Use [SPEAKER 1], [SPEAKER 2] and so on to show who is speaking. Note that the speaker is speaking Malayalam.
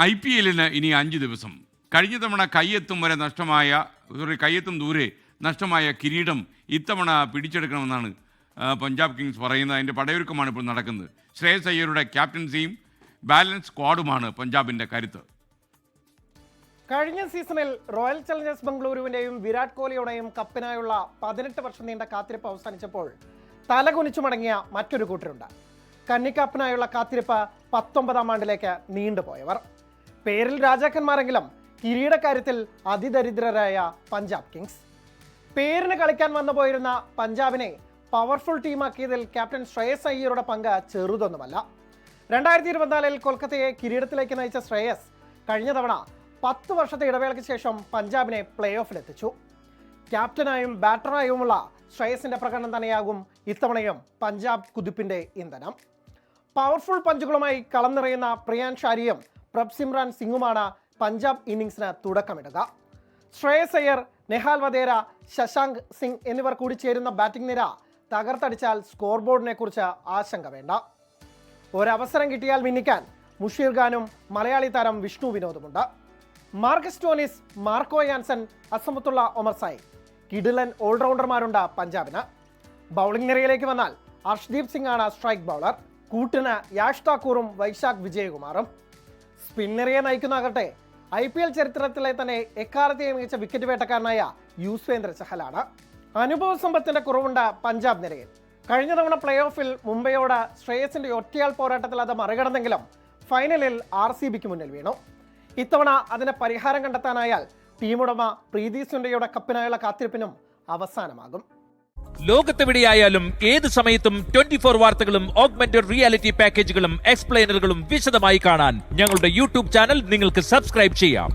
[SPEAKER 1] IPL-ന് ഇനി 5 ദിവസം. കഴിഞ്ഞ തവണ കയ്യെത്തും ദൂരെ നഷ്ടമായ കിരീടം ഇത്തവണ പിടിച്ചെടുക്കണമെന്നാണ് പഞ്ചാബ് കിങ്സ് പറയുന്നത്. അതിൻ്റെ പടയൊരുക്കമാണ് ഇപ്പോൾ നടക്കുന്നത്. ശ്രേയസ് അയ്യരുടെ ക്യാപ്റ്റൻസിയും ബാലൻസ് സ്ക്വാഡുമാണ് പഞ്ചാബിൻ്റെ കരുത്ത്.
[SPEAKER 2] കഴിഞ്ഞ സീസണിൽ റോയൽ ചലഞ്ചേഴ്സ് ബംഗളൂരുവിൻ്റെയും വിരാട് കോഹ്ലിയുടെയും കപ്പിനായുള്ള 18 വർഷം നീണ്ട കാത്തിരിപ്പ് അവസാനിച്ചപ്പോൾ തലകുനിച്ചു മടങ്ങിയ മറ്റൊരു കൂട്ടരുണ്ട്. കന്നിക്കപ്പിനായുള്ള കാത്തിരിപ്പ് 19ാം ആണ്ടിലേക്ക് നീണ്ടുപോയവർ. പേരിൽ രാജാക്കന്മാരെങ്കിലും കിരീടക്കാര്യത്തിൽ അതിദരിദ്രരായ പഞ്ചാബ് കിങ്സ്. പേരിന് കളിക്കാൻ വന്നു പോയിരുന്ന പഞ്ചാബിനെ പവർഫുൾ ടീമാക്കിയതിൽ ക്യാപ്റ്റൻ ശ്രേയസ് അയ്യരുടെ പങ്ക് ചെറുതൊന്നുമല്ല. 2024-ൽ കൊൽക്കത്തയെ കിരീടത്തിലേക്ക് നയിച്ച ശ്രേയസ് കഴിഞ്ഞ തവണ 10 വർഷത്തെ ഇടവേളയ്ക്ക് ശേഷം പഞ്ചാബിനെ പ്ലേ ഓഫിലെത്തിച്ചു. ക്യാപ്റ്റനായും ബാറ്ററായുമുള്ള ശ്രേയസിന്റെ പ്രകടനം തന്നെയാകും ഇത്തവണയും പഞ്ചാബ് കുതിപ്പിന്റെ ഇന്ധനം. പവർഫുൾ പഞ്ചുകളുമായി കളം നിറയുന്ന പ്രിയാൻ ഷാരിയും പ്രഭ്സിമ്രാൻ സിംഗുമാണ് പഞ്ചാബ് ഇന്നിംഗ്സിന് തുടക്കമിടുക. ശ്രേയസ് അയ്യർ, നെഹാൽ വധേര, ശശാങ്ക് സിംഗ് എന്നിവർ കൂടി ചേരുന്ന ബാറ്റിംഗ് നിര തകർത്തടിച്ചാൽ സ്കോർ ബോർഡിനെ കുറിച്ച് ആശങ്ക വേണ്ട. ഒരവസരം കിട്ടിയാൽ മിന്നിക്കാൻ മുഷീർ ഖാനും മലയാളി താരം വിഷ്ണു വിനോദുമുണ്ട്. Marcus Stoinis, Marco Jansen, Azmatullah Omarzai കിടിലൻ ഓൾറൗണ്ടർമാരുണ്ട് പഞ്ചാബിന്. ബൗളിംഗ് നിരയിലേക്ക് വന്നാൽ അർഷ്ദീപ് സിംഗ് ആണ് സ്ട്രൈക്ക് ബൗളർ. കൂട്ടിന് യാഷ് താക്കൂറും വൈശാഖ് വിജയകുമാറും. സ്പിൻ നിരയെ നയിക്കുന്നതാകട്ടെ IPL ചരിത്രത്തിലെ തന്നെ എക്കാലത്തെയും മികച്ച വിക്കറ്റ് വേട്ടക്കാരനായ യുസ്വേന്ദ്ര ചഹലാണ്. അനുഭവ സമ്പത്തിന്റെ കുറവുണ്ട് പഞ്ചാബ് നിരയിൽ. കഴിഞ്ഞ തവണ പ്ലേ ഓഫിൽ മുംബൈയോട് ശ്രേയസിന്റെ ഒറ്റയാൾ പോരാട്ടത്തിൽ അത് മറികടന്നെങ്കിലും ഫൈനലിൽ RCBക്ക് മുന്നിൽ വീണു. ഇത്തവണ അതിന് പരിഹാരം കണ്ടെത്താനായാൽ ടീമുടമ പ്രീതി സുണ്ടയുടെ കപ്പിനായുള്ള കാത്തിരിപ്പിനും അവസാനമാകും.
[SPEAKER 3] ലോകത്തെവിടെയായാലും ഏത് സമയത്തും 24 വാർത്തകളും ഓഗ്മെന്റഡ് റിയാലിറ്റി പാക്കേജുകളും എക്സ്പ്ലെയിനറുകളും വിശദമായി കാണാൻ ഞങ്ങളുടെ YouTube ചാനൽ നിങ്ങൾക്ക് സബ്സ്ക്രൈബ് ചെയ്യാം.